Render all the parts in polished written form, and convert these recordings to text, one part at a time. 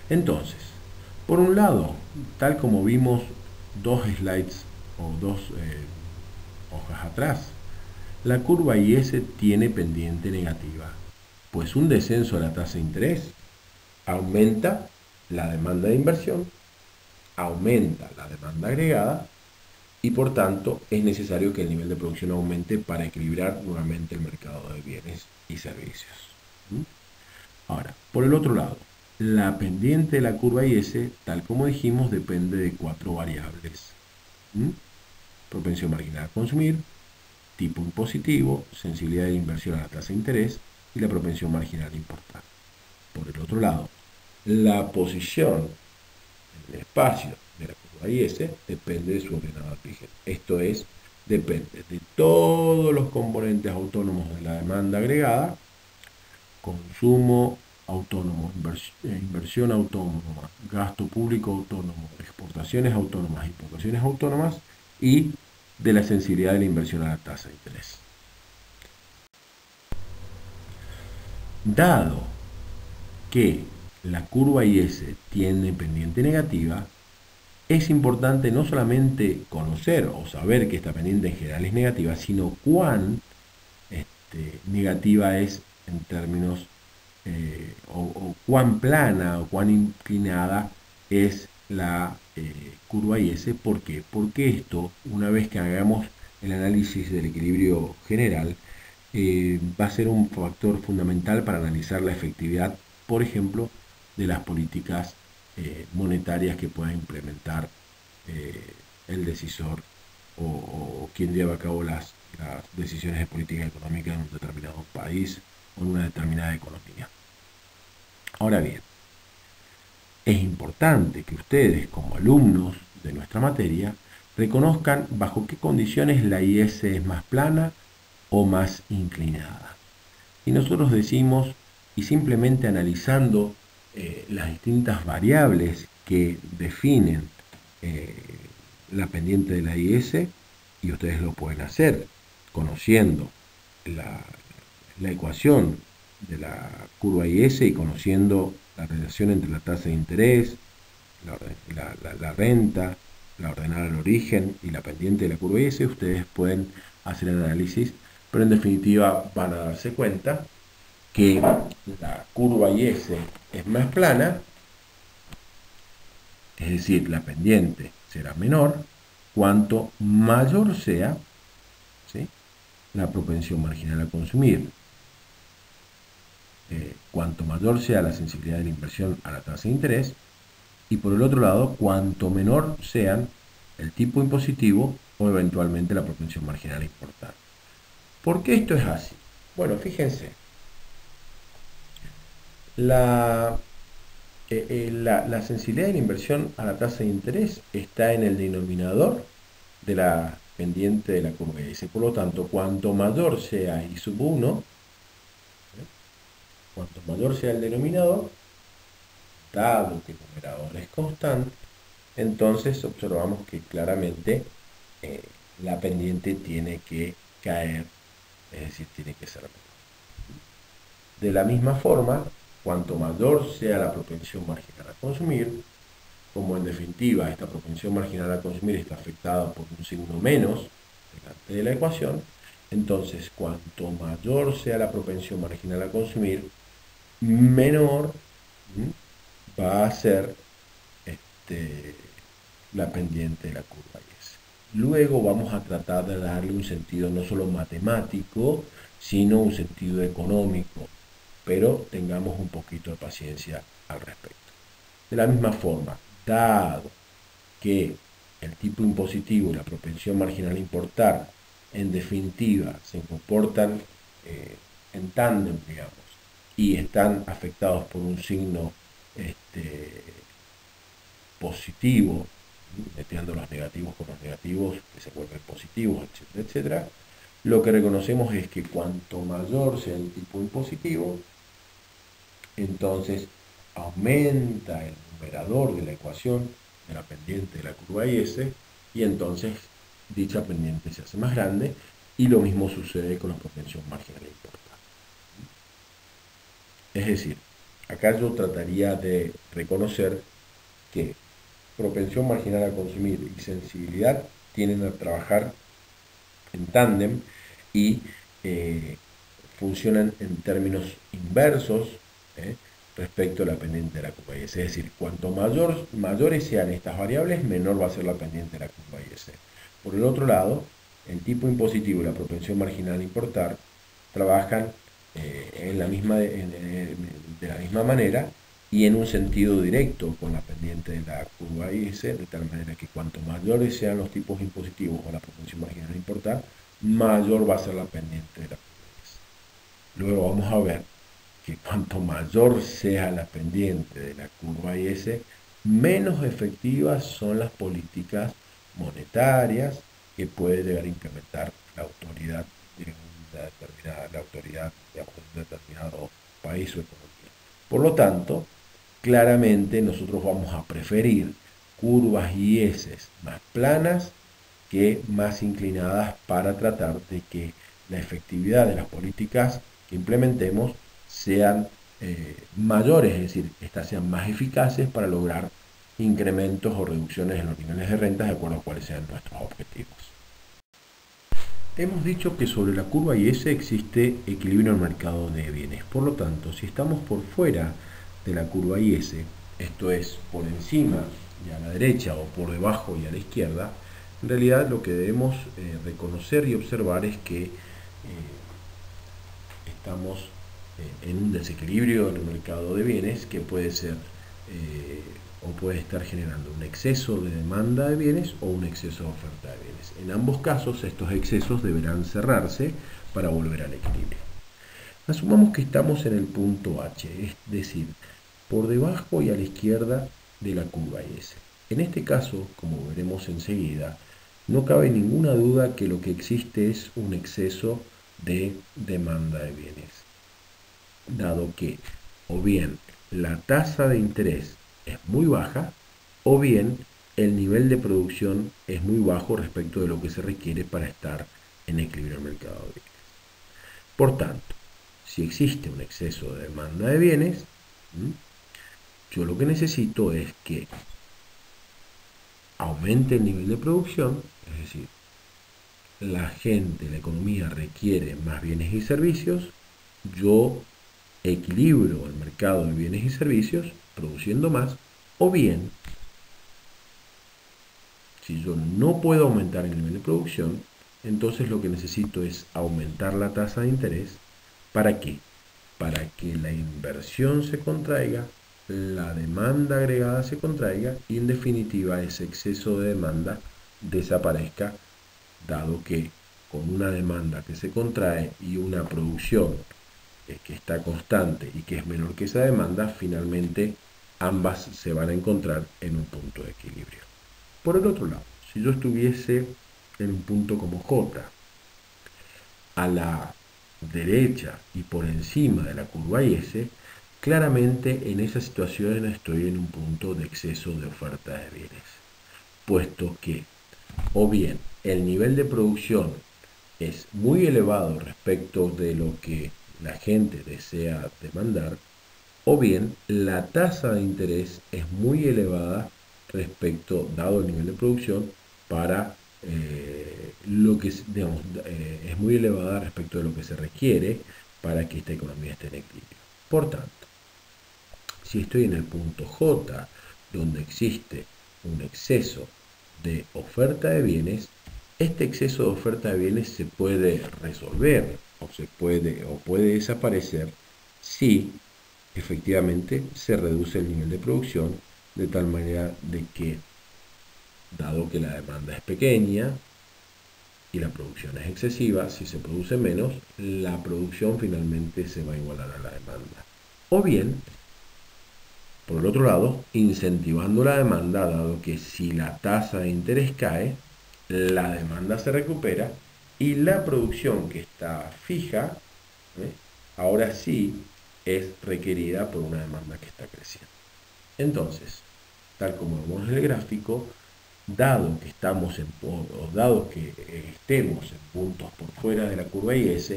Entonces, por un lado, tal como vimos dos slides o dos hojas atrás, la curva IS tiene pendiente negativa, pues un descenso de la tasa de interés aumenta la demanda de inversión, aumenta la demanda agregada y por tanto es necesario que el nivel de producción aumente para equilibrar nuevamente el mercado de bienes y servicios. ¿Mm? Ahora, por el otro lado, la pendiente de la curva IS, tal como dijimos, depende de cuatro variables. ¿Mm? Propensión marginal a consumir, tipo impositivo, sensibilidad de inversión a la tasa de interés y la propensión marginal a importar. Por el otro lado, la posición en el espacio de la curva IS depende de su ordenado de origen. Esto es, depende de todos los componentes autónomos de la demanda agregada, consumo autónomo, inversión autónoma, gasto público autónomo, exportaciones autónomas, importaciones autónomas y de la sensibilidad de la inversión a la tasa de interés. Dado que la curva IS tiene pendiente negativa, es importante no solamente conocer o saber que esta pendiente en general es negativa, sino cuán negativa es en términos o cuán plana o cuán inclinada es la curva IS. ¿Por qué? Porque esto, una vez que hagamos el análisis del equilibrio general, va a ser un factor fundamental para analizar la efectividad, por ejemplo, de las políticas monetarias que pueda implementar el decisor o quien lleva a cabo las decisiones de política económica en un determinado país o en una determinada economía. Ahora bien, es importante que ustedes, como alumnos de nuestra materia, reconozcan bajo qué condiciones la IS es más plana o más inclinada. Y nosotros decimos, y simplemente analizando las distintas variables que definen eh, la pendiente de la IS, y ustedes lo pueden hacer conociendo la, la ecuación de la curva IS y conociendo la relación entre la tasa de interés, la renta, la ordenada al origen y la pendiente de la curva IS, ustedes pueden hacer el análisis, pero en definitiva van a darse cuenta que la curva IS es más plana, es decir, la pendiente será menor, cuanto mayor sea, ¿sí?, la propensión marginal a consumir. Cuanto mayor sea la sensibilidad de la inversión a la tasa de interés, y por el otro lado, cuanto menor sean el tipo impositivo o eventualmente la propensión marginal a importar. ¿Por qué esto es así? Bueno, fíjense, la, la sensibilidad de la inversión a la tasa de interés está en el denominador de la pendiente de la curva IS. Por lo tanto, cuanto mayor sea I sub 1, cuanto mayor sea el denominador, dado que el numerador es constante, entonces observamos que claramente eh, la pendiente tiene que caer, es decir, tiene que ser menor. De la misma forma, cuanto mayor sea la propensión marginal a consumir, como en definitiva esta propensión marginal a consumir está afectada por un signo menos delante de la ecuación, entonces cuanto mayor sea la propensión marginal a consumir, menor va a ser la pendiente de la curva IS. Luego vamos a tratar de darle un sentido no solo matemático, sino un sentido económico, pero tengamos un poquito de paciencia al respecto. De la misma forma, dado que el tipo impositivo y la propensión marginal a importar, en definitiva, se comportan en tándem, digamos, y están afectados por un signo positivo, metiendo los negativos con los negativos que se vuelven positivos, etcétera, etcétera, lo que reconocemos es que cuanto mayor sea el tipo impositivo, entonces aumenta el numerador de la ecuación de la pendiente de la curva IS y entonces dicha pendiente se hace más grande y lo mismo sucede con la propensión marginal a importar. Es decir, Acá yo trataría de reconocer que propensión marginal a consumir y sensibilidad tienden a trabajar en tándem y eh, funcionan en términos inversos ¿eh? Respecto a la pendiente de la curva IS. Es decir, cuanto mayores sean estas variables, menor va a ser la pendiente de la curva IS. Por el otro lado, el tipo impositivo y la propensión marginal a importar trabajan de la misma manera y en un sentido directo con la pendiente de la curva IS, de tal manera que cuanto mayores sean los tipos impositivos o la propensión marginal a importar, mayor va a ser la pendiente de la curva IS. Luego vamos a ver que cuanto mayor sea la pendiente de la curva IS, menos efectivas son las políticas monetarias que puede llegar a implementar la autoridad de la autoridad de un determinado país o economía. Por lo tanto, claramente nosotros vamos a preferir curvas IS más planas que más inclinadas para tratar de que la efectividad de las políticas que implementemos sean mayores, es decir, estas sean más eficaces para lograr incrementos o reducciones en los niveles de rentas de acuerdo a cuáles sean nuestros objetivos. Hemos dicho que sobre la curva IS existe equilibrio en el mercado de bienes. Por lo tanto, si estamos por fuera de la curva IS, esto es por encima y a la derecha o por debajo y a la izquierda, en realidad lo que debemos reconocer y observar es que estamos en un desequilibrio en el mercado de bienes que puede ser o puede estar generando un exceso de demanda de bienes o un exceso de oferta de bienes. En ambos casos, estos excesos deberán cerrarse para volver al equilibrio. Asumamos que estamos en el punto H, es decir, por debajo y a la izquierda de la curva S. En este caso, como veremos enseguida, no cabe ninguna duda que lo que existe es un exceso de demanda de bienes, dado que o bien la tasa de interés es muy baja o bien el nivel de producción es muy bajo respecto de lo que se requiere para estar en equilibrio en el mercado de bienes. Por tanto, si existe un exceso de demanda de bienes, yo lo que necesito es que aumente el nivel de producción, es decir, la gente, la economía requiere más bienes y servicios, yo equilibro el mercado de bienes y servicios produciendo más, o bien, si yo no puedo aumentar el nivel de producción, entonces lo que necesito es aumentar la tasa de interés. ¿Para qué? Para que la inversión se contraiga, la demanda agregada se contraiga y en definitiva ese exceso de demanda desaparezca, dado que con una demanda que se contrae y una producción que está constante y que es menor que esa demanda, finalmente ambas se van a encontrar en un punto de equilibrio. Por el otro lado, si yo estuviese en un punto como J, a la derecha y por encima de la curva IS, claramente en esa situación estoy en un punto de exceso de oferta de bienes, puesto que o bien el nivel de producción es muy elevado respecto de lo que la gente desea demandar, o bien la tasa de interés es muy elevada respecto, dado el nivel de producción, para lo que, digamos, es muy elevada respecto de lo que se requiere para que esta economía esté en equilibrio. Por tanto, si estoy en el punto J, donde existe un exceso de oferta de bienes, este exceso de oferta de bienes se puede resolver o puede desaparecer si efectivamente se reduce el nivel de producción de tal manera de que, dado que la demanda es pequeña y la producción es excesiva, si se produce menos, la producción finalmente se va a igualar a la demanda. O bien, por el otro lado, incentivando la demanda, dado que si la tasa de interés cae, la demanda se recupera y la producción que está fija, ¿eh? ahora sí es requerida por una demanda que está creciendo. Entonces, tal como vemos en el gráfico, dado que dado que estemos en puntos por fuera de la curva IS,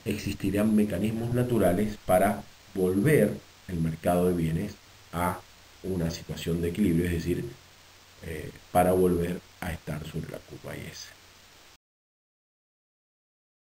existirán mecanismos naturales para volver el mercado de bienes a una situación de equilibrio, es decir, para volver a estar sobre la curva IS.